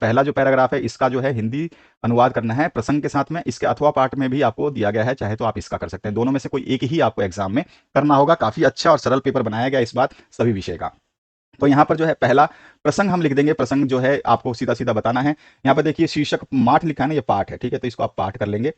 पहला जो पैराग्राफ है इसका जो है हिंदी अनुवाद करना है प्रसंग के साथ में। इसके अथवा पाठ में भी आपको दिया गया है, चाहे तो आप इसका कर सकते हैं। दोनों में से कोई एक ही आपको एग्जाम में करना होगा। काफी अच्छा और सरल पेपर बनाया गया इस बार सभी विषय का। तो यहाँ पर जो है पहला प्रसंग हम लिख देंगे। प्रसंग जो है आपको सीधा सीधा बताना है। यहाँ पर देखिए शीर्षक माठ लिखा है ना, ये पाठ है, ठीक है, तो इसको आप पाठ कर लेंगे।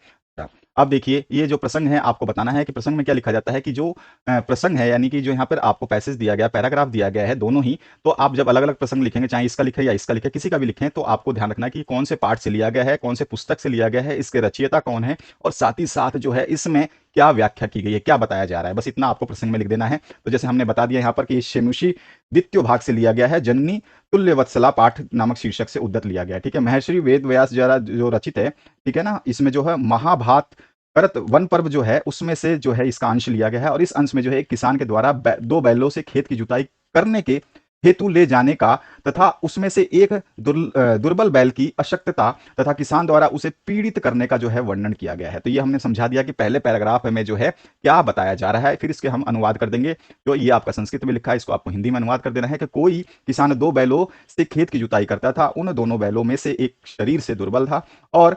अब देखिए ये जो प्रसंग है आपको बताना है कि प्रसंग में क्या लिखा जाता है कि जो प्रसंग है यानी कि जो यहाँ पर आपको पैसेज दिया गया, पैराग्राफ दिया गया है, दोनों ही, तो आप जब अलग अलग प्रसंग लिखेंगे, चाहे इसका लिखे या इसका लिखे, किसी का भी लिखें, तो आपको ध्यान रखना है कि कौन से पाठ से लिया गया है, कौन से पुस्तक से लिया गया है, इसके रचयिता कौन है, और साथ ही साथ जो है इसमें क्या व्याख्या की गई है, क्या बताया जा रहा है, बस इतना आपको प्रसंग में लिख देना है। तो जैसे हमने बता दिया यहाँ पर कि शेमुषी द्वितीय भाग से लिया गया है, जननी तुल्य वत्सला पाठ नामक शीर्षक से उद्धत लिया गया है, ठीक है। महर्षि वेद व्यास जरा जो रचित है, ठीक है ना, इसमें जो है महाभारत करत वन पर्व जो है उसमें से जो है इसका अंश लिया गया है। और इस अंश में जो है एक किसान के द्वारा दो बैलों से खेत की जुताई करने के हेतु ले जाने का तथा उसमें से एक दुर्बल बैल की अशक्तता तथा किसान द्वारा उसे पीड़ित करने का जो है वर्णन किया गया है। तो ये हमने समझा दिया कि पहले पैराग्राफ में जो है क्या बताया जा रहा है, फिर इसके हम अनुवाद कर देंगे। जो ये आपका संस्कृत में लिखा है इसको आपको हिंदी में अनुवाद कर देना है कि कोई किसान दो बैलों से खेत की जुताई करता था, उन दोनों बैलों में से एक शरीर से दुर्बल था और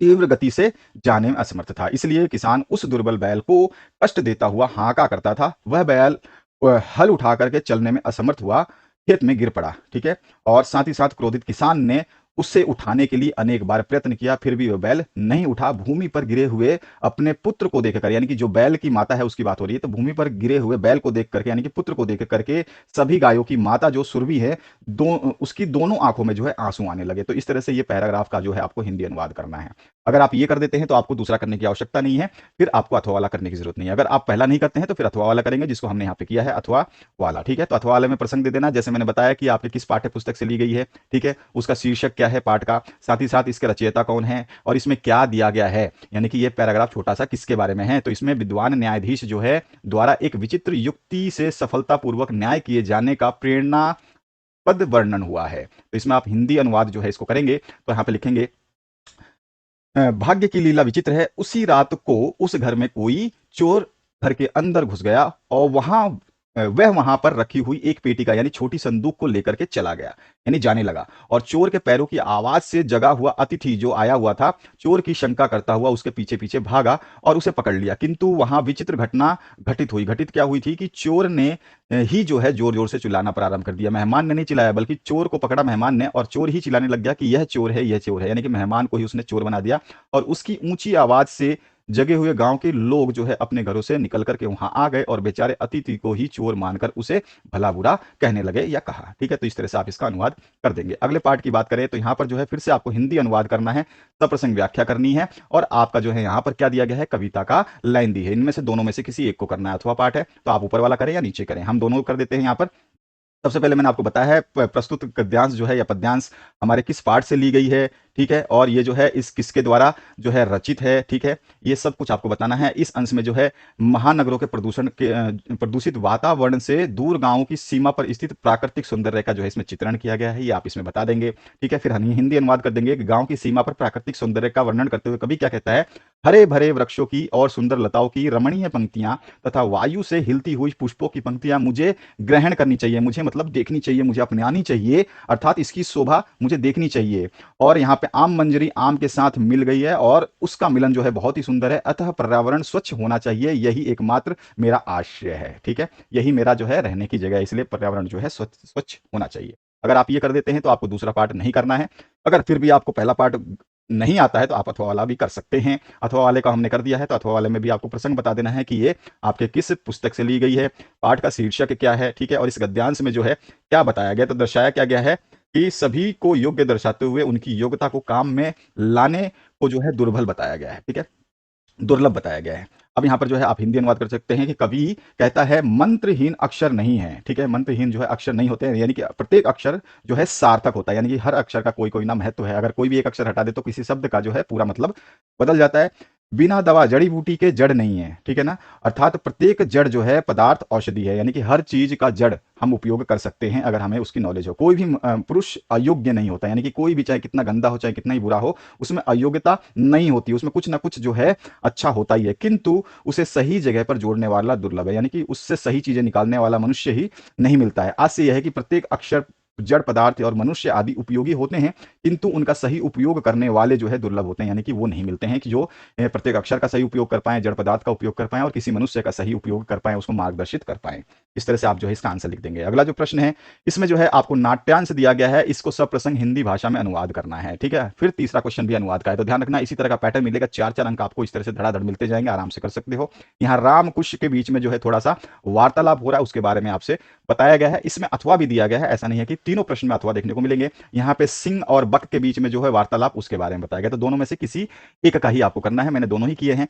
तीव्र गति से जाने में असमर्थ था, इसलिए किसान उस दुर्बल बैल को कष्ट देता हुआ हांका करता था। वह बैल हल उठा करके चलने में असमर्थ हुआ, खेत में गिर पड़ा, ठीक है। और साथ ही साथ क्रोधित किसान ने उससे उठाने के लिए अनेक बार प्रयत्न किया, फिर भी वह बैल नहीं उठा। भूमि पर गिरे हुए अपने पुत्र को देखकर, यानी कि जो बैल की माता है उसकी बात हो रही है, तो भूमि पर गिरे हुए बैल को देख करके यानी कि पुत्र को देख करके सभी गायों की माता जो सुरभि है, उसकी दोनों आंखों में जो है आंसू आने लगे। तो इस तरह से ये पैराग्राफ का जो है आपको हिंदी अनुवाद करना है। अगर आप ये कर देते हैं तो आपको दूसरा करने की आवश्यकता नहीं है, फिर आपको अथवा वाला करने की जरूरत नहीं है। अगर आप पहला नहीं करते हैं तो फिर अथवा वाला करेंगे, जिसको हमने यहाँ पे किया है अथवा वाला, ठीक है। तो अथवा वाले में प्रसंग दे देना, जैसे मैंने बताया कि आपके किस पाठ्य पुस्तक से ली गई है, ठीक है, उसका शीर्षक क्या है पाठ का, साथ ही साथ इसके रचयिता कौन है और इसमें क्या दिया गया है, यानी कि ये पैराग्राफ छोटा सा किसके बारे में है। तो इसमें विद्वान न्यायाधीश जो है द्वारा एक विचित्र युक्ति से सफलतापूर्वक न्याय किए जाने का प्रेरणा पद वर्णन हुआ है। तो इसमें आप हिंदी अनुवाद जो है इसको करेंगे तो यहाँ पे लिखेंगे, भाग्य की लीला विचित्र है, उसी रात को उस घर में कोई चोर घर के अंदर घुस गया और वह वहां पर रखी हुई एक पेटी का यानी छोटी संदूक को लेकर के चला गया, यानी जाने लगा। और चोर के पैरों की आवाज से जगा हुआ अतिथि जो आया हुआ था, चोर की शंका करता हुआ उसके पीछे पीछे भागा और उसे पकड़ लिया। किंतु वहां विचित्र घटना घटित हुई। घटित क्या हुई थी कि चोर ने ही जो है जोर जोर से चिल्लाना प्रारंभ कर दिया। मेहमान ने नहीं चिल्लाया, बल्कि चोर को पकड़ा मेहमान ने, और चोर ही चिल्लाने लग गया कि यह चोर है, यह चोर है, यानी कि मेहमान को ही उसने चोर बना दिया। और उसकी ऊंची आवाज से जगे हुए गांव के लोग जो है अपने घरों से निकल करके वहां आ गए और बेचारे अतिथि को ही चोर मानकर उसे भला बुरा कहने लगे या कहा, ठीक है। तो इस तरह से आप इसका अनुवाद कर देंगे। अगले पार्ट की बात करें तो यहाँ पर जो है फिर से आपको हिंदी अनुवाद करना है, सप्रसंग व्याख्या करनी है, और आपका जो है यहाँ पर क्या दिया गया है, कविता का लाइन दी है। इनमें से दोनों में से किसी एक को करना है, अथवा पाठ है तो आप ऊपर वाला करें या नीचे करें, हम दोनों कर देते हैं यहाँ पर। सबसे पहले मैंने आपको बताया है प्रस्तुत गद्यांश जो है या पद्यांश हमारे किस पाठ से ली गई है, ठीक है, और ये जो है इस किसके द्वारा जो है रचित है, ठीक है, ये सब कुछ आपको बताना है। इस अंश में जो है महानगरों के प्रदूषित वातावरण से दूर गांवों की सीमा पर स्थित प्राकृतिक सौंदर्य का जो है इसमें चित्रण किया गया है, ये आप इसमें बता देंगे, ठीक है। फिर हम हिंदी अनुवाद कर देंगे कि गांव की सीमा पर प्राकृतिक सौंदर्य का वर्णन करते हुए कवि क्या कहता है, हरे भरे वृक्षों की और सुंदर लताओं की रमणीय पंक्तियां तथा वायु से हिलती हुई पुष्पों की पंक्तियां मुझे ग्रहण करनी चाहिए, मुझे मतलब देखनी चाहिए, मुझे अपनानी चाहिए, अर्थात इसकी शोभा मुझे देखनी चाहिए। और यहाँ पे आम मंजरी आम के साथ मिल गई है और उसका मिलन जो है बहुत ही सुंदर है, अतः पर्यावरण स्वच्छ होना चाहिए, यही एकमात्र मेरा आशय है, ठीक है, यही मेरा जो है रहने की जगह है, इसलिए पर्यावरण जो है स्वच्छ होना चाहिए। अगर आप ये कर देते हैं तो आपको दूसरा पार्ट नहीं करना है। अगर फिर भी आपको पहला पार्ट नहीं आता है तो आप अथवा वाला भी कर सकते हैं। अथवा वाले का हमने कर दिया है, तो अथवा वाले में भी आपको प्रसंग बता देना है कि ये आपके किस पुस्तक से ली गई है, पाठ का शीर्षक क्या है, ठीक है, और इस गद्यांश में जो है क्या बताया गया, तो दर्शाया क्या गया है कि सभी को योग्य दर्शाते हुए उनकी योग्यता को काम में लाने को जो है दुर्बल बताया गया है, ठीक है, दुर्लभ बताया गया है। अब यहाँ पर जो है आप हिंदी अनुवाद कर सकते हैं कि कवि कहता है मंत्रहीन अक्षर नहीं है, ठीक है, मंत्रहीन जो है अक्षर नहीं होते हैं, यानी कि प्रत्येक अक्षर जो है सार्थक होता है, यानी कि हर अक्षर का कोई कोई ना महत्व है। अगर कोई भी एक अक्षर हटा दे तो किसी शब्द का जो है पूरा मतलब बदल जाता है। बिना दवा जड़ी बूटी के जड़ नहीं है, ठीक है ना, अर्थात प्रत्येक जड़ जो है पदार्थ औषधि है, यानी कि हर चीज का जड़ हम उपयोग कर सकते हैं अगर हमें उसकी नॉलेज हो। कोई भी पुरुष अयोग्य नहीं होता, यानी कि कोई भी चाहे कितना गंदा हो चाहे कितना ही बुरा हो, उसमें अयोग्यता नहीं होती, उसमें कुछ ना कुछ जो है अच्छा होता ही है, किंतु उसे सही जगह पर जोड़ने वाला दुर्लभ है, यानी कि उससे सही चीजें निकालने वाला मनुष्य ही नहीं मिलता है। आज से यह है कि प्रत्येक अक्षर जड़ पदार्थ और मनुष्य आदि उपयोगी होते हैं, किंतु उनका सही उपयोग करने वाले जो है दुर्लभ होते हैं, यानी कि वो नहीं मिलते हैं कि जो प्रत्येक अक्षर का सही उपयोग कर पाएं, जड़ पदार्थ का उपयोग कर पाएं और किसी मनुष्य का सही उपयोग कर पाएं, उसको मार्गदर्शित कर पाएं। इस तरह से आप जो है इसका आंसर लिख देंगे। अगला जो प्रश्न है, इसमें जो है आपको नाट्यांश दिया गया है, इसको सप्रसंग हिंदी भाषा में अनुवाद करना है। ठीक है, फिर तीसरा क्वेश्चन भी अनुवाद का है, तो ध्यान रखना इसी तरह का पैटर्न मिलेगा, 4-4 अंक आपको इस तरह से धड़ाधड़ मिलते जाएंगे, आराम से कर सकते हो। यहाँ राम कुश के बीच में जो है थोड़ा सा वार्तालाप हो रहा है, उसके बारे में आपसे बताया गया है। इसमें अथवा भी दिया गया है, ऐसा नहीं है कि तीनों प्रश्न में अथवा देखने को मिलेंगे। यहाँ पे सिंह और बक के बीच में जो है वार्तालाप, उसके बारे में बताया गया, तो दोनों में से किसी एक का ही आपको करना है। मैंने दोनों ही किए हैं।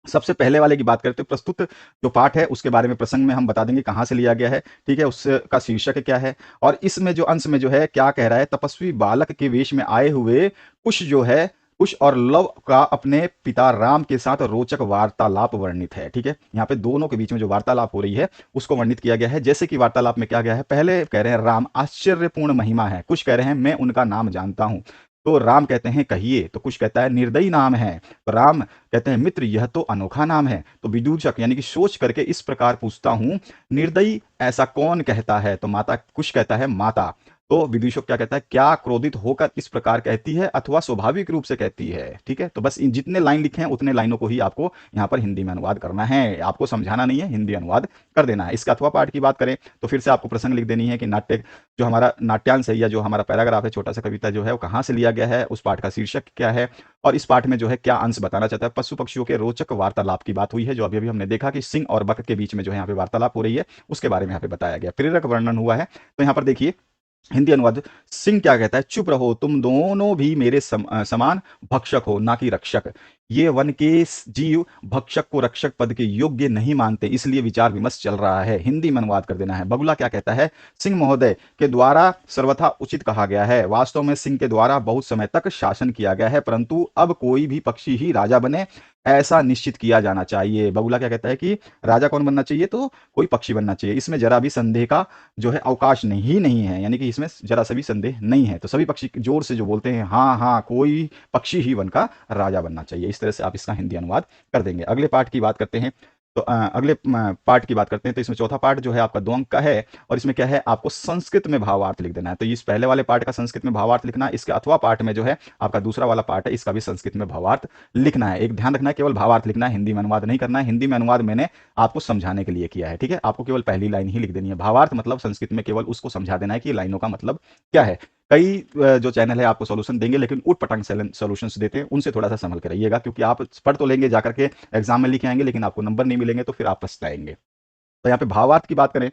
सबसे पहले वाले की बात करते हैं, प्रस्तुत जो पाठ है उसके बारे में प्रसंग में हम बता देंगे कहां से लिया गया है। ठीक है, उसका शीर्षक क्या है, और इसमें जो अंश में जो है क्या कह रहा है, तपस्वी बालक के वेश में आए हुए कुश जो है, कुश और लव का अपने पिता राम के साथ रोचक वार्तालाप वर्णित है। ठीक है, यहाँ पे दोनों के बीच में जो वार्तालाप हो रही है उसको वर्णित किया गया है। जैसे कि वार्तालाप में क्या गया है, पहले कह रहे हैं राम आश्चर्यपूर्ण महिमा है, कुश कह रहे हैं मैं उनका नाम जानता हूं, तो राम कहते हैं कहिए, तो कुश कहता है निर्दयी नाम है, तो राम कहते हैं मित्र यह तो अनोखा नाम है, तो विदूषक यानी कि सोच करके इस प्रकार पूछता हूं, निर्दयी ऐसा कौन कहता है, तो माता, कुश कहता है माता, तो विदूषक क्या कहता है, क्या क्रोधित होकर इस प्रकार कहती है अथवा स्वाभाविक रूप से कहती है। ठीक है, तो बस इन जितने लाइन लिखे हैं उतने लाइनों को ही आपको यहाँ पर हिंदी में अनुवाद करना है, आपको समझाना नहीं है, हिंदी अनुवाद कर देना है। इसका अथवा पाठ की बात करें तो फिर से आपको प्रसंग लिख देनी है कि नाट्य जो हमारा नाट्यांश है या जो हमारा पैराग्राफ है, छोटा सा कविता जो है वो कहाँ से लिया गया है, उस पाठ का शीर्षक क्या है, और इस पाठ में जो है क्या अंश बताना चाहता है। पशु पक्षियों के रोचक वार्तालाप की बात हुई है, जो अभी अभी हमने देखा कि सिंह और बक के बीच में जो है यहाँ पे वार्तालाप हो रही है, उसके बारे में यहाँ पे बताया गया, प्रेरक वर्णन हुआ है। तो यहाँ पर देखिए हिंदी अनुवाद, सिंह क्या कहता है, चुप रहो तुम दोनों भी मेरे समान भक्षक हो ना कि रक्षक, ये वन के जीव भक्षक को रक्षक पद के योग्य नहीं मानते, इसलिए विचार विमर्श चल रहा है। हिंदी में अनुवाद कर देना है। बगुला क्या कहता है, सिंह महोदय के द्वारा सर्वथा उचित कहा गया है, वास्तव में सिंह के द्वारा बहुत समय तक शासन किया गया है, परंतु अब कोई भी पक्षी ही राजा बने ऐसा निश्चित किया जाना चाहिए। बगुला क्या कहता है कि राजा कौन बनना चाहिए, तो कोई पक्षी बनना चाहिए, इसमें जरा भी संदेह का जो है अवकाश नहीं है, यानी कि इसमें जरा सा भी संदेह नहीं है। तो सभी पक्षी जोर से जो बोलते हैं हाँ हाँ, कोई पक्षी ही वन का राजा बनना चाहिए। इस तरह से आप इसका हिंदी अनुवाद कर देंगे। अगले पार्ट की बात करते हैं, तो अगले पार्ट की बात करते हैं, तो इसमें चौथा पार्ट जो है आपका 2 अंक का है, और इसमें क्या है, आपको संस्कृत में भावार्थ लिख देना है। तो इस पहले वाले पार्ट का संस्कृत में भावार्थ लिखना है, इसके अथवा पार्ट में जो है आपका दूसरा वाला पार्ट है, इसका भी संस्कृत में भावार्थ लिखना है। एक ध्यान रखना है, केवल भावार्थ लिखना है, हिंदी में अनुवाद नहीं करना है। हिंदी में अनुवाद मैंने आपको समझाने के लिए किया है। ठीक है, आपको केवल पहली लाइन ही लिख देनी है, भावार्थ मतलब संस्कृत में केवल उसको समझा देना है कि लाइनों का मतलब क्या है। कई जो चैनल है आपको सॉल्यूशन देंगे, लेकिन उट पटांग सॉल्यूशंस देते हैं, उनसे थोड़ा सा संभल कर रहिएगा, क्योंकि आप पढ़ तो लेंगे जाकर के एग्जाम में लिखे आएंगे, लेकिन आपको नंबर नहीं मिलेंगे, तो फिर आप पछताएंगे। तो यहाँ पे भावार्थ की बात करें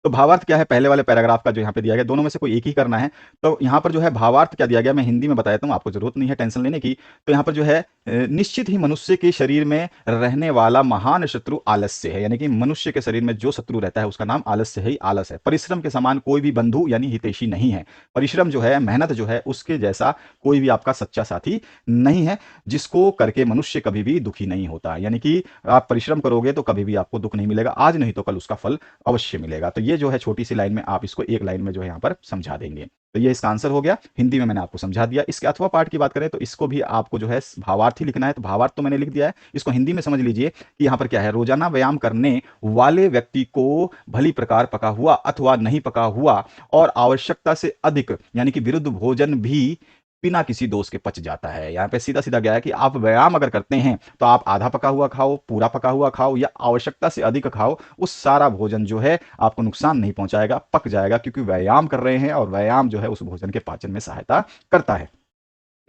तो भावार्थ क्या है, पहले वाले पैराग्राफ का जो यहाँ पे दिया गया, दोनों में से कोई एक ही करना है। तो यहाँ पर जो है भावार्थ क्या दिया गया, मैं हिंदी में बता देता हूँ, आपको जरूरत नहीं है टेंशन लेने की। तो यहाँ पर जो है निश्चित ही मनुष्य के शरीर में रहने वाला महान शत्रु आलस्य है, यानी कि मनुष्य के शरीर में जो शत्रु रहता है उसका नाम आलस्य है, ही आलस है। परिश्रम के समान कोई भी बंधु यानी हितैषी नहीं है। परिश्रम जो है, मेहनत जो है, उसके जैसा कोई भी आपका सच्चा साथी नहीं है, जिसको करके मनुष्य कभी भी दुखी नहीं होता। यानी कि आप परिश्रम करोगे तो कभी भी आपको दुख नहीं मिलेगा, आज नहीं तो कल उसका फल अवश्य मिलेगा। तो ये जो है छोटी सी लाइन में आप इसको एक लाइन में जो है यहाँ पर समझा देंगे। तो ये इसका आंसर हो गया, हिंदी में मैंने आपको समझा दिया। इसके अथवा पाठ की बात करें तो इसको भी आपको जो है भावार्थ ही लिखना है। तो भावार्थ तो मैंने लिख दिया है, इसको हिंदी में समझ लीजिए कि यहाँ पर क्या है, रोजाना व्यायाम करने वाले व्यक्ति को भली प्रकार पका हुआ अथवा नहीं पका हुआ और आवश्यकता से अधिक यानी कि विरुद्ध भोजन भी बिना किसी दोष के पच जाता है। यहाँ पे सीधा सीधा गया है कि आप व्यायाम अगर करते हैं तो आप आधा पका हुआ खाओ, पूरा पका हुआ खाओ या आवश्यकता से अधिक खाओ, उस सारा भोजन जो है आपको नुकसान नहीं पहुंचाएगा, पक जाएगा, क्योंकि व्यायाम कर रहे हैं और व्यायाम जो है उस भोजन के पाचन में सहायता करता है।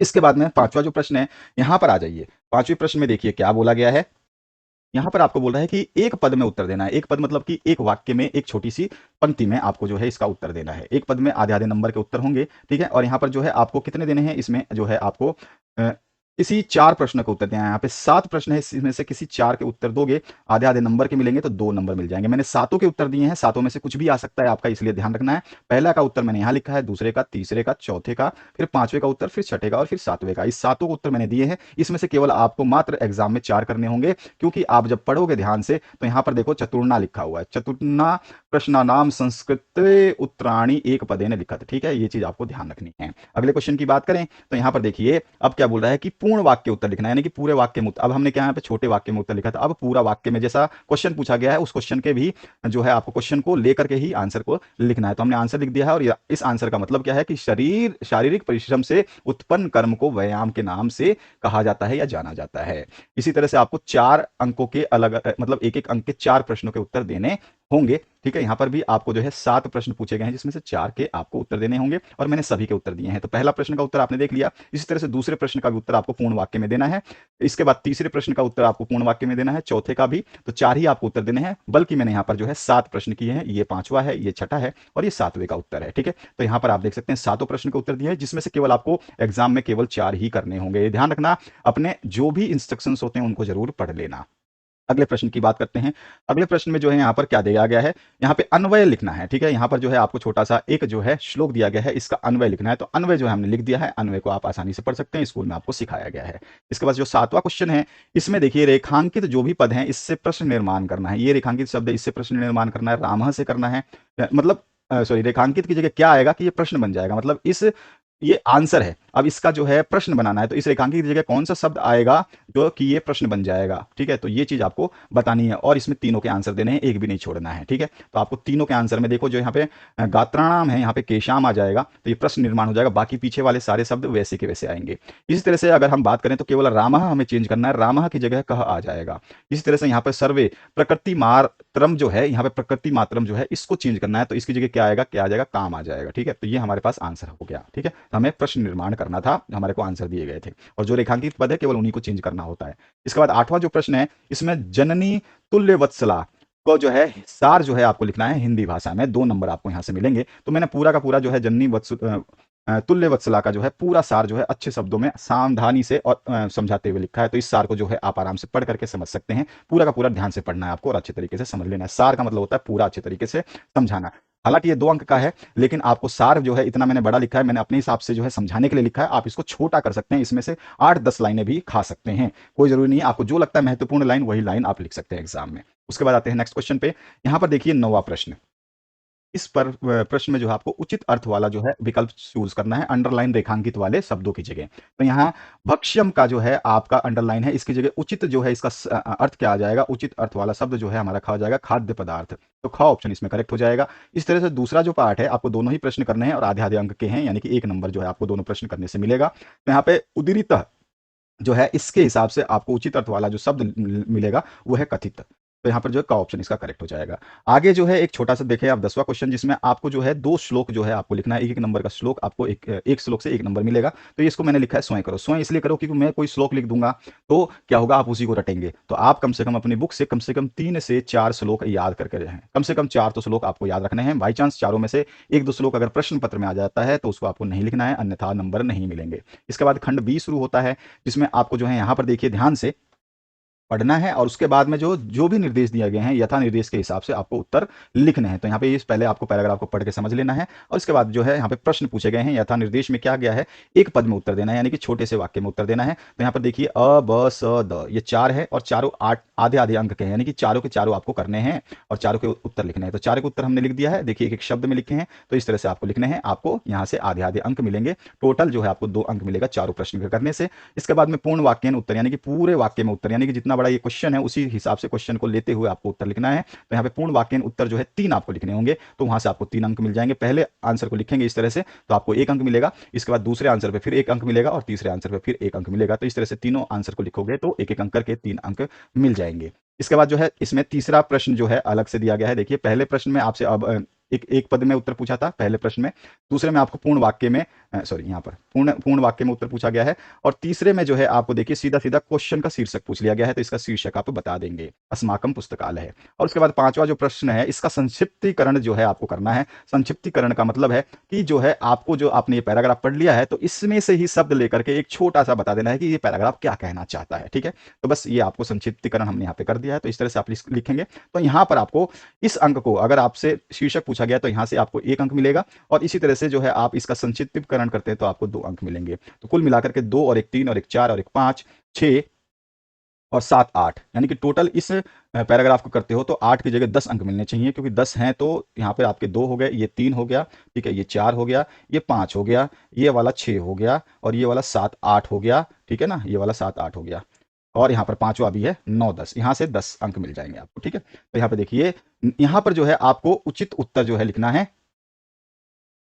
इसके बाद में पांचवा जो प्रश्न है, यहां पर आ जाइए। पांचवें प्रश्न में देखिए क्या बोला गया है। यहाँ पर आपको बोल रहा है कि एक पद में उत्तर देना है। एक पद मतलब कि एक वाक्य में एक छोटी सी पंक्ति में आपको जो है इसका उत्तर देना है। एक पद में आधे आधे नंबर के उत्तर होंगे, ठीक है। और यहाँ पर जो है आपको कितने देने हैं, इसमें जो है आपको किसी 4 प्रश्न का उत्तर देना है। यहाँ पे 7 प्रश्न है, इसमें से किसी 4 के उत्तर दोगे, आधे आधे नंबर के मिलेंगे तो 2 नंबर मिल जाएंगे। मैंने 7 के उत्तर दिए हैं, 7 में से कुछ भी आ सकता है आपका, इसलिए ध्यान रखना है। पहला का उत्तर मैंने यहाँ लिखा है, दूसरे का, तीसरे का, चौथे का, फिर 5वें का उत्तर, फिर छठे का और फिर 7वें का। इस 7 को उत्तर मैंने दिए हैं। इसमें से केवल आपको मात्र एग्जाम में 4 करने होंगे, क्योंकि आप जब पढ़ोगे ध्यान से तो यहाँ पर देखो चतुर्णा लिखा हुआ है, चतुर्णा प्रश्नानाम संस्कृत उत्तराणी एक पदे ने लिखा था, ठीक है। ये चीज आपको ध्यान रखनी है। अगले क्वेश्चन की बात करें तो यहाँ पर देखिए अब क्या बोल रहा है कि पूर्ण वाक्य उत्तर लिखना है, यानी कि पूरे वाक्य में उत्तर। अब हमने क्या यहाँ पे छोटे वाक्य में उत्तर लिखा था, अब पूरा वाक्य में जैसा क्वेश्चन पूछा गया है उस क्वेश्चन के भी जो है आपको क्वेश्चन को लेकर के ही आंसर को लिखना है। तो हमने आंसर लिख दिया है, और इस आंसर का मतलब क्या है कि शारीरिक परिश्रम से उत्पन्न कर्म को व्यायाम के नाम से कहा जाता है या जाना जाता है। इसी तरह से आपको 4 अंकों के अलग मतलब एक एक अंक के 4 प्रश्नों के उत्तर देने होंगे। ठीक है, यहां पर भी आपको जो है 7 प्रश्न पूछे गए हैं, जिसमें से 4 के आपको उत्तर देने होंगे, और मैंने सभी के उत्तर दिए हैं। तो पहला प्रश्न का उत्तर आपने देख लिया। इसी तरह से दूसरे प्रश्न का भी उत्तर आपको पूर्ण वाक्य में देना है। इसके बाद तीसरे प्रश्न का उत्तर आपको पूर्ण वाक्य में देना है, चौथे का भी। तो 4 ही आपको उत्तर देने हैं, बल्कि मैंने यहाँ पर जो है 7 प्रश्न किए हैं। ये 5वां है, ये 6ठा है, और ये 7वें का उत्तर है। ठीक है, तो यहाँ पर आप देख सकते हैं 7 प्रश्न का उत्तर दिया है, जिसमें से केवल आपको एग्जाम में केवल 4 ही करने होंगे। ये ध्यान रखना, अपने जो भी इंस्ट्रक्शंस होते हैं उनको जरूर पढ़ लेना। अगले प्रश्न की बात करते हैं। अगले प्रश्न में जो है यहाँ पर क्या दिया गया है, यहाँ पे अन्वय लिखना है। ठीक है, यहाँ पर जो है आपको छोटा सा एक जो है श्लोक दिया गया है, इसका अन्वय लिखना है। तो अन्वय जो है हमने लिख दिया है, अन्वय को आप आसानी से पढ़ सकते हैं, स्कूल में आपको सिखाया गया है। इसके बाद जो 7वां क्वेश्चन है, इसमें देखिए रेखांकित जो भी पद हैं इससे प्रश्न निर्माण करना है। ये रेखांकित शब्द है, इससे प्रश्न निर्माण करना है, रामः से करना है। मतलब सॉरी, रेखांकित की जगह क्या आएगा कि ये प्रश्न बन जाएगा, मतलब इस ये आंसर है। अब इसका जो है प्रश्न बनाना है, तो इस रेखांकित की जगह कौन सा शब्द आएगा जो कि ये प्रश्न बन जाएगा। ठीक है, तो ये चीज आपको बतानी है, और इसमें तीनों के आंसर देने हैं, एक भी नहीं छोड़ना है। ठीक है, तो आपको तीनों के आंसर में देखो, जो यहाँ पे गात्राणाम है, यहाँ पे केशाम आ जाएगा, तो ये प्रश्न निर्माण हो जाएगा। बाकी पीछे वाले सारे शब्द वैसे के वैसे आएंगे। इसी तरह से अगर हम बात करें तो केवल रामः हमें चेंज करना है, रामः की जगह कह आ जाएगा। इसी तरह से यहाँ पे सर्वे प्रकृति मात्रम जो है, यहाँ पे प्रकृति मात्रम जो है इसको चेंज करना है, तो इसकी जगह क्या आएगा, क्या आ जाएगा, काम आ जाएगा। ठीक है, तो ये हमारे पास आंसर हो गया। ठीक है, तो हमें प्रश्न निर्माण करना था, हमारे को आंसर दिए गए थे, और जो रेखांकित पद है केवल उन्हीं को चेंज करना होता है। इसके बाद 8वां जो प्रश्न है, इसमें जननी तुल्य वत्सला को जो है सार जो है आपको लिखना है हिंदी भाषा में। 2 नंबर आपको यहां से मिलेंगे। तो मैंने पूरा का पूरा जो है जननी तुल्य वत्सला का जो है पूरा सार जो है अच्छे शब्दों में सावधानी से और समझाते हुए लिखा है। तो इस सार को जो है आप आराम से पढ़ करके समझ सकते हैं। पूरा का पूरा ध्यान से पढ़ना है आपको, और अच्छे तरीके से समझ लेना है। सार का मतलब होता है पूरा अच्छे तरीके से समझाना। हालांकि ये 2 अंक का है, लेकिन आपको सार जो है इतना मैंने बड़ा लिखा है, मैंने अपने हिसाब से जो है समझाने के लिए लिखा है। आप इसको छोटा कर सकते हैं, इसमें से 8-10 लाइनें भी खा सकते हैं, कोई जरूरी नहीं है। आपको जो लगता है महत्वपूर्ण लाइन, वही लाइन आप लिख सकते हैं एग्जाम में। उसके बाद आते हैं नेक्स्ट क्वेश्चन पे। यहाँ पर देखिए 9वां प्रश्न। इस पर प्रश्न में जो है आपको उचित अर्थ वाला जो है विकल्प चूज करना है, अंडरलाइन रेखांकित वाले शब्दों की जगह। तो यहाँ भक्ष्यम का जो है आपका अंडरलाइन है, इसकी जगह उचित जो है इसका अर्थ क्या आ जाएगा, उचित अर्थ वाला शब्द जो है हमारा खा जाएगा खाद्य पदार्थ। तो ख ऑप्शन इसमें करेक्ट हो जाएगा। इस तरह से दूसरा जो पार्ट है आपको दोनों ही प्रश्न करने हैं, और आधे आधे अंक के हैं, यानी कि 1 नंबर जो है आपको दोनों प्रश्न करने से मिलेगा। तो यहाँ पे उदीरित जो है इसके हिसाब से आपको उचित अर्थ वाला जो शब्द मिलेगा वो है कथित। तो यहाँ पर जो है का ऑप्शन इसका करेक्ट हो जाएगा। आगे जो है एक छोटा सा देखें आप 10वां क्वेश्चन, जिसमें आपको जो है 2 श्लोक जो है आपको लिखना है। 1-1 नंबर का श्लोक आपको एक श्लोक से 1 नंबर मिलेगा। तो इसको मैंने लिखा है स्वयं करो। स्वयं इसलिए करो क्योंकि मैं कोई श्लोक लिख दूंगा तो क्या होगा, आप उसी को रटेंगे। तो आप कम से कम अपनी बुक से कम 3 से 4 श्लोक याद करके रहें। कम से कम 4 तो श्लोक आपको याद रखने हैं। बाई चांस चारों में से 1-2 श्लोक अगर प्रश्न पत्र में आ जाता है तो उसको आपको नहीं लिखना है, अन्यथा नंबर नहीं मिलेंगे। इसके बाद खंड 20 शुरू होता है, जिसमें आपको जो है यहाँ पर देखिए ध्यान से पढ़ना है, और उसके बाद में जो जो भी निर्देश दिए गए हैं यथा निर्देश के हिसाब से आपको उत्तर लिखने हैं। तो यहाँ पे इस पहले आपको पैराग्राफ को पढ़ के समझ लेना है, और इसके बाद जो है यहाँ पे प्रश्न पूछे गए हैं। यथा निर्देश में क्या गया है, एक पद में उत्तर देना है, यानी कि छोटे से वाक्य में उत्तर देना है। तो यहाँ पर देखिए अ ब स द ये 4 है, और चारों 8 आधे आधे अंक के हैं, यानी कि चारों के चारों आपको करने हैं और चारों के उत्तर लिखने हैं। तो चारों के उत्तर हमने लिख दिया है, देखिए एक एक शब्द में लिखे हैं। तो इस तरह से आपको लिखने हैं, आपको यहाँ से आधे आधे अंक मिलेंगे। टोटल जो है आपको 2 अंक मिलेगा चारों प्रश्न के करने से। इसके बाद में पूर्ण वाक्य उत्तर, यानी कि पूरे वाक्य में उत्तर, यानी कि जितना बड़ा ये क्वेश्चन है उसी हिसाब से क्वेश्चन को लेते हुए आपको उत्तर लिखना है। तो यहाँ पे पूर्ण वाक्य उत्तर जो है 3 आपको लिखने होंगे, तो वहां से आपको 3 अंक मिल जाएंगे। पहले आंसर को लिखेंगे इस तरह से तो आपको 1 अंक मिलेगा, इसके बाद दूसरे आंसर पे फिर 1 अंक मिलेगा, और तीसरे आंसर पे फिर 1 अंक मिलेगा। तो इस तरह से तीनों आंसर को लिखोगे तो 1-1 अंक करके 3 अंक मिल जाएंगे। इसके बाद जो है इसमें तीसरा प्रश्न जो है अलग से दिया गया है। देखिए पहले प्रश्न में आपसे अब एक पद में उत्तर पूछा था पहले प्रश्न में, दूसरे में आपको पूर्ण वाक्य में सॉरी यहाँ पर पूर्ण वाक्य में उत्तर पूछा गया है, और तीसरे में जो है आपको देखिए सीधा सीधा क्वेश्चन का शीर्षक पूछ लिया गया है। तो इसका शीर्षक आप बता देंगे, अस्माकम पुस्तकालय है। और उसके बाद 5वां जो प्रश्न है, इसका संक्षिप्तीकरण जो है आपको करना है। संक्षिप्तीकरण का मतलब है कि जो है आपको जो आपने ये पैराग्राफ पढ़ लिया है तो इसमें से ही शब्द लेकर के एक छोटा सा बता देना है कि ये पैराग्राफ क्या कहना चाहता है। ठीक है, तो बस ये आपको संक्षिप्तीकरण हमने यहाँ पे कर दिया है। तो इस तरह से आप लिखेंगे। तो यहाँ पर आपको इस अंक को, अगर आपसे शीर्षक पूछा गया तो यहाँ से आपको 1 अंक मिलेगा, और इसी तरह से जो है आप इसका संक्षिप्तीकरण करते हैं तो आपको 2 अंक मिलेंगे। तो कुल मिलाकर के 2 और 1 3 और 1 4 और 1 5 6 और 7 8, यानी कि टोटल इस पैराग्राफ को करते हो तो 8 की जगह 10 अंक मिलने चाहिए, क्योंकि 10 हैं तो यहाँ पे आपके 2 हो गए, ये 3 हो गया, ठीक है, ये 4 हो गया, ये 5 हो गया, ये वाला 6 हो गया, और ये वाला 7 8 हो गया, ठीक है ना, ये वाला 7 8 हो गया, और यहाँ पर पांचवा भी है 9 10, यहाँ से 10 अंक मिल जाएंगे आपको, ठीक है। तो यहाँ पे देखिए, यहाँ पर जो है आपको उचित उत्तर जो है लिखना है,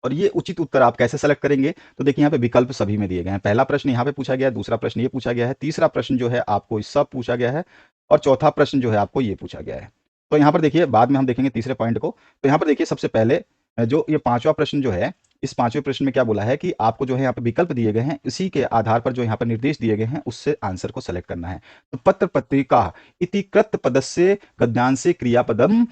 और ये उचित उत्तर आप कैसे सेलेक्ट करेंगे, तो देखिए यहाँ पे विकल्प सभी में दिए गए हैं। पहला प्रश्न यहाँ पे पूछा गया है, दूसरा प्रश्न ये पूछा गया है, तीसरा प्रश्न जो है आपको इस सब पूछा गया है, और चौथा प्रश्न जो है आपको ये पूछा गया है। तो यहाँ पर देखिए, बाद में हम देखेंगे तीसरे पॉइंट को। तो यहाँ पर देखिए, सबसे पहले जो ये पांचवा प्रश्न जो है, इस पांचवें प्रश्न में क्या बोला है कि आपको जो है यहाँ पे विकल्प दिए गए हैं, इसी के आधार पर जो यहाँ पर निर्देश दिए गए हैं उससे आंसर को सेलेक्ट करना है। तो पत्र पत्रिका इति कृत पदस्य गद्यांशे क्रियापदम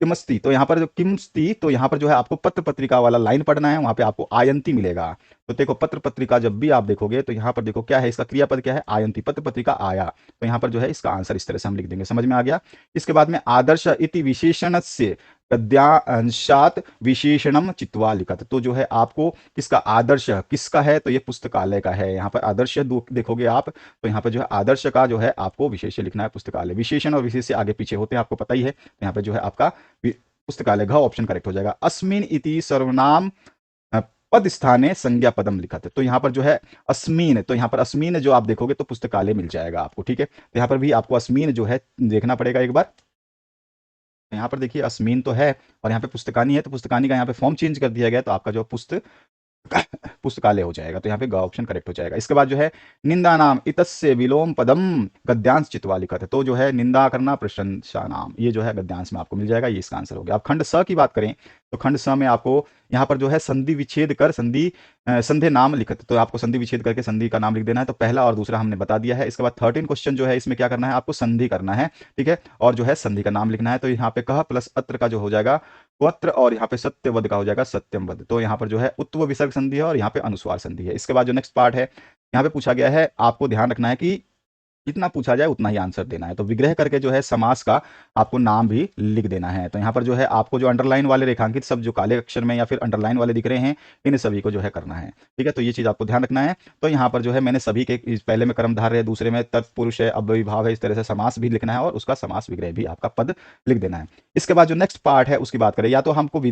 किमस्ति, तो यहाँ पर जो किमस्ति, तो यहाँ पर जो है आपको पत्र पत्रिका वाला लाइन पढ़ना है, वहां पे आपको आयंती मिलेगा। तो देखो, पत्र पत्रिका जब भी आप देखोगे तो यहाँ पर देखो क्या है, इसका क्रियापद क्या है, आयंती, पत्र पत्रिका आया। तो यहाँ पर जो है इसका आंसर इस तरह से हम लिख देंगे, समझ में आ गया। इसके बाद में आदर्श इति विशेषण से गद्यांशात विशेषणम चित्वा लिखत, तो जो है आपको किसका आदर्श किसका है, तो ये पुस्तकालय का है। यहाँ पर आदर्श देखोगे आप, तो यहाँ पर जो है आदर्श का जो है आपको विशेष लिखना है, पुस्तकालय। विशेषण और विशेष आगे पीछे होते हैं, आपको पता ही है। तो यहाँ पर जो है आपका पुस्तकालय घ ऑप्शन करेक्ट हो जाएगा। अस्मिन इति सर्वनाम पद स्थाने संज्ञा पदम लिखा था, तो यहाँ पर जो है अस्मीन, तो यहाँ पर अस्मीन जो आप देखोगे तो पुस्तकालय मिल जाएगा आपको, ठीक है। तो यहाँ पर भी आपको अस्मीन जो है देखना पड़ेगा एक बार। यहाँ पर देखिए अस्मीन तो है, और यहाँ पे पुस्तकानी है, तो पुस्तकानी का यहाँ पे फॉर्म चेंज कर दिया गया, तो आपका जो पुस्तकालय हो जाएगा। तो यहाँ पे ग ऑप्शन करेक्ट हो जाएगा। इसके बाद जो है निंदा नाम इतस्य विलोम पदम गद्यांश चित्वा लिखा था, तो जो है निंदा करना प्रशंसा नाम, ये जो है गद्यांश में आपको मिल जाएगा, ये इसका आंसर हो गया। अब खंड स की बात करें तो खंड स में आपको यहाँ पर जो है संधि विच्छेद कर संधि नाम लिखत, तो आपको संधि विच्छेद करके संधि का नाम लिख देना है। तो पहला और दूसरा हमने बता दिया है। इसके बाद 13 क्वेश्चन जो है इसमें क्या करना है, आपको संधि करना है, ठीक है, और जो है संधि का नाम लिखना है। तो यहाँ पे कह प्लस अत्र का जो हो जाएगा वत्र, और यहाँ पे सत्यवद का हो जाएगा सत्यम वद। तो यहाँ पर जो है उत्व विसर्ग संधि है, और यहाँ पे अनुस्वार संधि है। इसके बाद जो नेक्स्ट पार्ट है, यहाँ पे पूछा गया है, आपको ध्यान रखना है कि जितना पूछा जाए उतना ही आंसर देना है। तो विग्रह करके जो है समास का आपको नाम भी लिख देना है। तो यहाँ पर जो है आपको जो अंडरलाइन वाले रेखांकित सब जो काले अक्षर में या फिर अंडरलाइन वाले दिख रहे हैं, इन सभी को जो है करना है, ठीक है। तो ये चीज आपको ध्यान रखना है। तो यहाँ पर जो है मैंने सभी के पहले में कर्मधारय है, दूसरे में तत्पुरुष है, अव्ययीभाव है, इस तरह से समास भी लिखना है, और उसका समास विग्रह भी आपका पद लिख देना है। इसके बाद जो नेक्स्ट पार्ट है उसकी बात करें, या तो हमको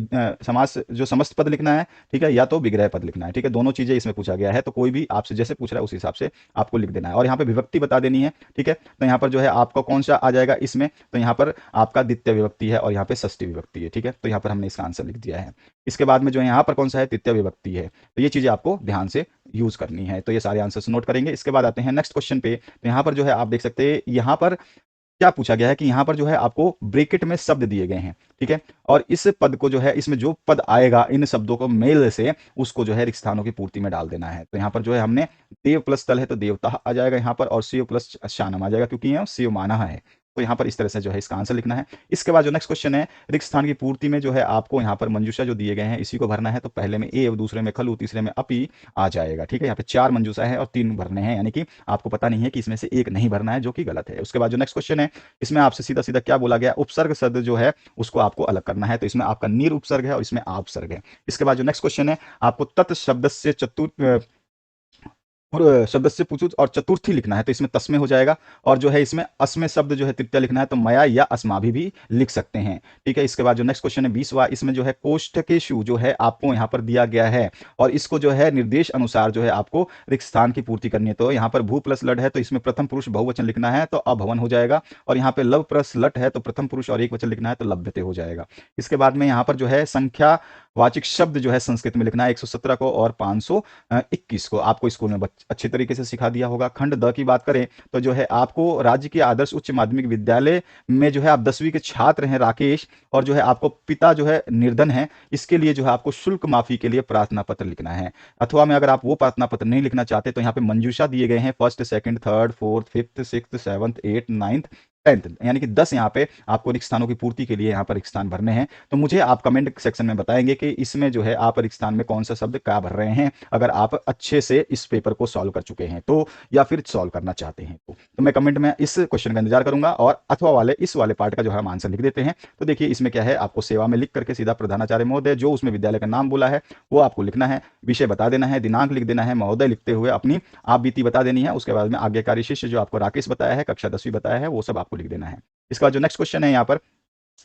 समास जो समस्त पद लिखना है, ठीक है, या तो विग्रह पद लिखना है, ठीक है। दोनों चीजें इसमें पूछा गया है, तो कोई भी आपसे जैसे पूछ रहा है उस हिसाब से आपको लिख देना है। और यहाँ पे विभक्ति बता देनी है, ठीक है। तो यहाँ पर जो है आपका कौन सा आ जाएगा इसमें, तो यहाँ पर आपका द्वितीय विभक्ति है, और यहाँ पे षष्ठी विभक्ति है, ठीक है। तो यहाँ पर हमने इसका आंसर लिख दिया है। इसके बाद में जो यहाँ पर कौन सा है, तृतीय विभक्ति है। तो ये चीजें आपको ध्यान से यूज करनी है। तो ये सारे आंसर्स नोट करेंगे। इसके बाद आते हैं नेक्स्ट क्वेश्चन पे। तो यहाँ पर जो है आप देख सकते हैं, यहाँ पर क्या पूछा गया है कि यहाँ पर जो है आपको ब्रैकेट में शब्द दिए गए हैं, ठीक है, और इस पद को जो है, इसमें जो पद आएगा इन शब्दों को मेल से उसको जो है रिक्त स्थानों की पूर्ति में डाल देना है। तो यहाँ पर जो है हमने देव प्लस तल है तो देवता आ जाएगा यहाँ पर, और शिव प्लस शानम आ जाएगा, क्योंकि यह शिव माना है। तो यहाँ पर इस तरह से जो है इसका आंसर लिखना है। इसके बाद जो नेक्स्ट क्वेश्चन है, रिक्त स्थान की पूर्ति में जो है आपको यहाँ पर मंजूषा जो दिए गए हैं इसी को भरना है। तो पहले में ए, दूसरे में खलु, तीसरे में अपी आ जाएगा, ठीक है। यहाँ पे 4 मंजूषा है और 3 भरने हैं, यानी कि आपको पता नहीं है कि इसमें से एक नहीं भरना है, जो कि गलत है। उसके बाद जो नेक्स्ट क्वेश्चन है, इसमें आपसे सीधा सीधा क्या बोला गया, उपसर्ग शब्द जो है उसको आपको अलग करना है। तो इसमें आपका निर उपसर्ग है और इसमें आप उपसर्ग है। इसके बाद जो नेक्स्ट क्वेश्चन है, आपको तत् शब्द से शब्द से पूछूं और चतुर्थी लिखना है, तो इसमें तस्मे हो जाएगा। और जो है इसमें अस्मे शब्द जो है तृतीय लिखना है, तो मया या अस्माभि भी लिख सकते हैं, ठीक है। इसके बाद जो नेक्स्ट क्वेश्चन है 20वां, इसमें जो है कोष्ठकेषु जो है आपको यहाँ पर दिया गया है, और इसको जो है निर्देश अनुसार जो है आपको रिक्त स्थान की पूर्ति करनी है। तो यहाँ पर भू प्लस लट है, तो इसमें प्रथम पुरुष बहुवचन लिखना है, तो अभवन हो जाएगा। और यहाँ पे लव प्लस लट है, तो प्रथम पुरुष और एक वचन लिखना है, तो लभ्यते हो जाएगा। इसके बाद में यहाँ पर जो है संख्या वाचिक शब्द जो है संस्कृत में लिखना है, 117 को और 521 को आपको स्कूल में अच्छे तरीके से सिखा दिया होगा। खंड द की बात करें तो जो है आपको राज्य के आदर्श उच्च माध्यमिक विद्यालय में जो है आप 10वीं के छात्र हैं राकेश, और जो है आपको पिता जो है निर्धन है, इसके लिए जो है आपको शुल्क माफी के लिए प्रार्थना पत्र लिखना है। अथवा में अगर आप वो प्रार्थना पत्र नहीं लिखना चाहते तो यहाँ पे मंजूषा दिए गए हैं, 1st 2nd 3rd 4th 5th 6th 7th 8th 9th 10th यानी कि 10 यहाँ पे आपको रिक्त स्थानों की पूर्ति के लिए यहाँ पर रिक्त स्थान भरने हैं। तो मुझे आप कमेंट सेक्शन में बताएंगे कि इसमें जो है आप रिक्त स्थान में कौन सा शब्द क्या भर रहे हैं, अगर आप अच्छे से इस पेपर को सॉल्व कर चुके हैं तो, या फिर सॉल्व करना चाहते हैं तो मैं कमेंट में इस क्वेश्चन का इंतजार करूंगा। और अथवा वाले इस वाले पार्ट का जो है हम आंसर लिख देते हैं। तो देखिए इसमें क्या है, आपको सेवा में लिख करके सीधा प्रधानाचार्य महोदय जो उसमें विद्यालय का नाम बोला है वो आपको लिखना है, विषय बता देना है, दिनांक लिख देना है, महोदय लिखते हुए अपनी आप बीती बता देनी है। उसके बाद में आज्ञाकारी शिष्य जो आपको राकेश बताया है, कक्षा 10वीं बताया है, वो सब आपको लिख देना है। इसका जो नेक्स्ट क्वेश्चन है, यहाँ पर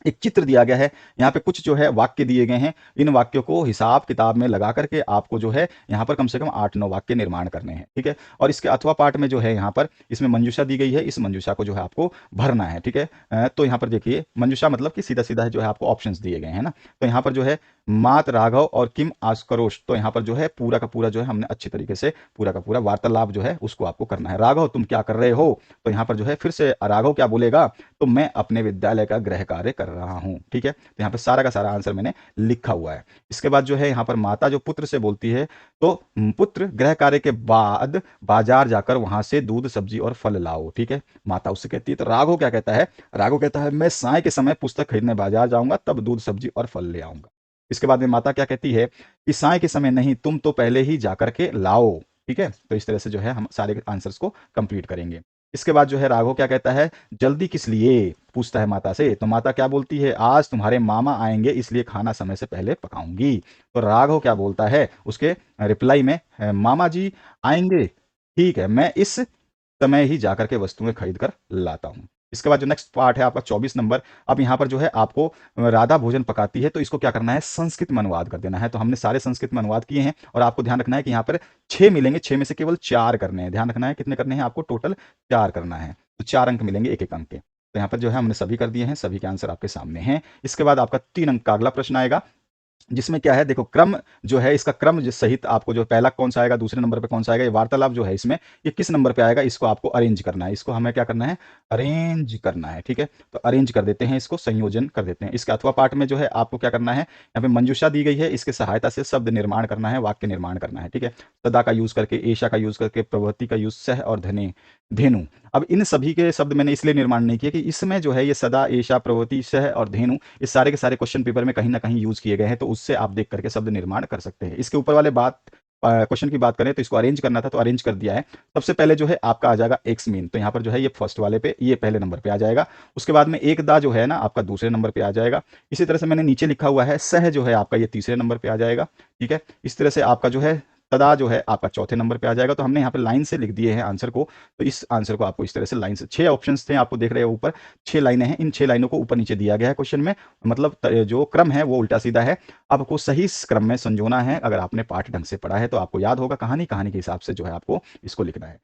एक चित्र दिया गया है, यहाँ पे कुछ जो है वाक्य दिए गए हैं। इन वाक्यों को हिसाब किताब में लगा करके आपको जो है यहाँ पर कम से कम 8-9 वाक्य निर्माण करने हैं, ठीक है। और इसके अथवा पार्ट में जो है यहाँ पर इसमें मंजूषा दी गई है, इस मंजूषा को जो है आपको भरना है, ठीक है। तो यहाँ पर देखिए मंजूषा मतलब कि सीधा सीधा जो है आपको ऑप्शंस दिए गए हैं ना। तो यहाँ पर जो है मात राघव और किम आस्करोश, तो यहाँ पर जो है पूरा का पूरा जो है हमने अच्छी तरीके से पूरा का पूरा वार्तालाप जो है उसको आपको करना है। राघव तुम क्या कर रहे हो, तो यहाँ पर जो है फिर से राघव क्या बोलेगा, तो मैं अपने विद्यालय का गृह कार्य कर रहा हूं, ठीक है। तो यहाँ पर सारा का सारा आंसर मैंने लिखा हुआ है। इसके बाद जो है यहाँ पर माता जो पुत्र से बोलती है, तो पुत्र गृह कार्य के बाद बाजार जाकर वहां से दूध सब्जी और फल लाओ, ठीक है। माता उससे कहती है। तो राघव क्या कहता है, राघव कहता है मैं साय के समय पुस्तक खरीदने बाजार जाऊंगा, तब दूध सब्जी और फल ले आऊंगा। इसके बाद में माता क्या कहती है कि साय के समय नहीं, तुम तो पहले ही जाकर के लाओ, ठीक है। तो इस तरह से जो है हम सारे आंसर्स को कंप्लीट करेंगे। इसके बाद जो है राघव क्या कहता है, जल्दी किस लिए, पूछता है माता से। तो माता क्या बोलती है, आज तुम्हारे मामा आएंगे इसलिए खाना समय से पहले पकाऊंगी। तो राघव क्या बोलता है उसके रिप्लाई में, मामा जी आएंगे, ठीक है, मैं इस समय ही जाकर के वस्तुएं खरीद कर लाता हूं। इसके बाद जो नेक्स्ट पार्ट है आपका 24 नंबर। अब यहाँ पर जो है आपको राधा भोजन पकाती है, तो इसको क्या करना है, संस्कृत में अनुवाद कर देना है। तो हमने सारे संस्कृत में अनुवाद किए हैं और आपको ध्यान रखना है कि यहाँ पर 6 मिलेंगे, 6 में से केवल 4 करने हैं। ध्यान रखना है कितने करने हैं आपको, टोटल 4 करना है। तो 4 अंक मिलेंगे एक एक अंक के। तो यहाँ पर जो है हमने सभी कर दिए हैं, सभी के आंसर आपके सामने हैं। इसके बाद आपका 3 अंक का अगला प्रश्न आएगा, जिसमें क्या है, देखो क्रम जो है, इसका क्रम सहित आपको जो पहला कौन सा आएगा, दूसरे नंबर पे कौन सा आएगा, ये वार्तालाप जो है इसमें ये किस नंबर पे आएगा, इसको आपको अरेंज करना है। इसको हमें क्या करना है, अरेंज करना है, ठीक है। तो अरेंज कर देते हैं, इसको संयोजन कर देते हैं। इसके अथवा पाठ में जो है आपको क्या करना है, यहाँ पे मंजूषा दी गई है, इसके सहायता से शब्द निर्माण करना है, वाक्य निर्माण करना है, ठीक है। सदा का यूज करके, एशा का यूज करके, प्रवृत्ति का यूज, सह और धने, धेनु। अब इन सभी के शब्द मैंने इसलिए निर्माण नहीं किया कि इसमें जो है ये सदा, एशा, प्रवृत्ति, सह और धेनु, इस सारे के सारे क्वेश्चन पेपर में कहीं ना कहीं यूज किए गए हैं, तो उससे आप देख करके शब्द निर्माण कर सकते हैं। इसके ऊपर वाले बात क्वेश्चन की बात करें तो इसको अरेंज करना था, तो अरेंज कर दिया है। सबसे पहले जो है आपका आ जाएगा एक्स मीन, तो यहाँ पर जो है ये फर्स्ट वाले पे, ये पहले नंबर पे आ जाएगा। उसके बाद में एक दा जो है ना आपका दूसरे नंबर पे आ जाएगा। इसी तरह से मैंने नीचे लिखा हुआ है सह जो है आपका ये तीसरे नंबर पे आ जाएगा, ठीक है। इस तरह से आपका जो है तदा जो है आपका चौथे नंबर पे आ जाएगा। तो हमने यहाँ पे लाइन से लिख दिए हैं आंसर को, तो इस आंसर को आपको इस तरह से लाइन से, 6 ऑप्शंस थे आपको देख रहे हो ऊपर, 6 लाइनें हैं, इन 6 लाइनों को ऊपर नीचे दिया गया है क्वेश्चन में, मतलब जो क्रम है वो उल्टा सीधा है। आपको सही क्रम में संजोना है। अगर आपने पाठ ढंग से पढ़ा है तो आपको याद होगा, कहानी कहानी के हिसाब से जो है आपको इसको लिखना है।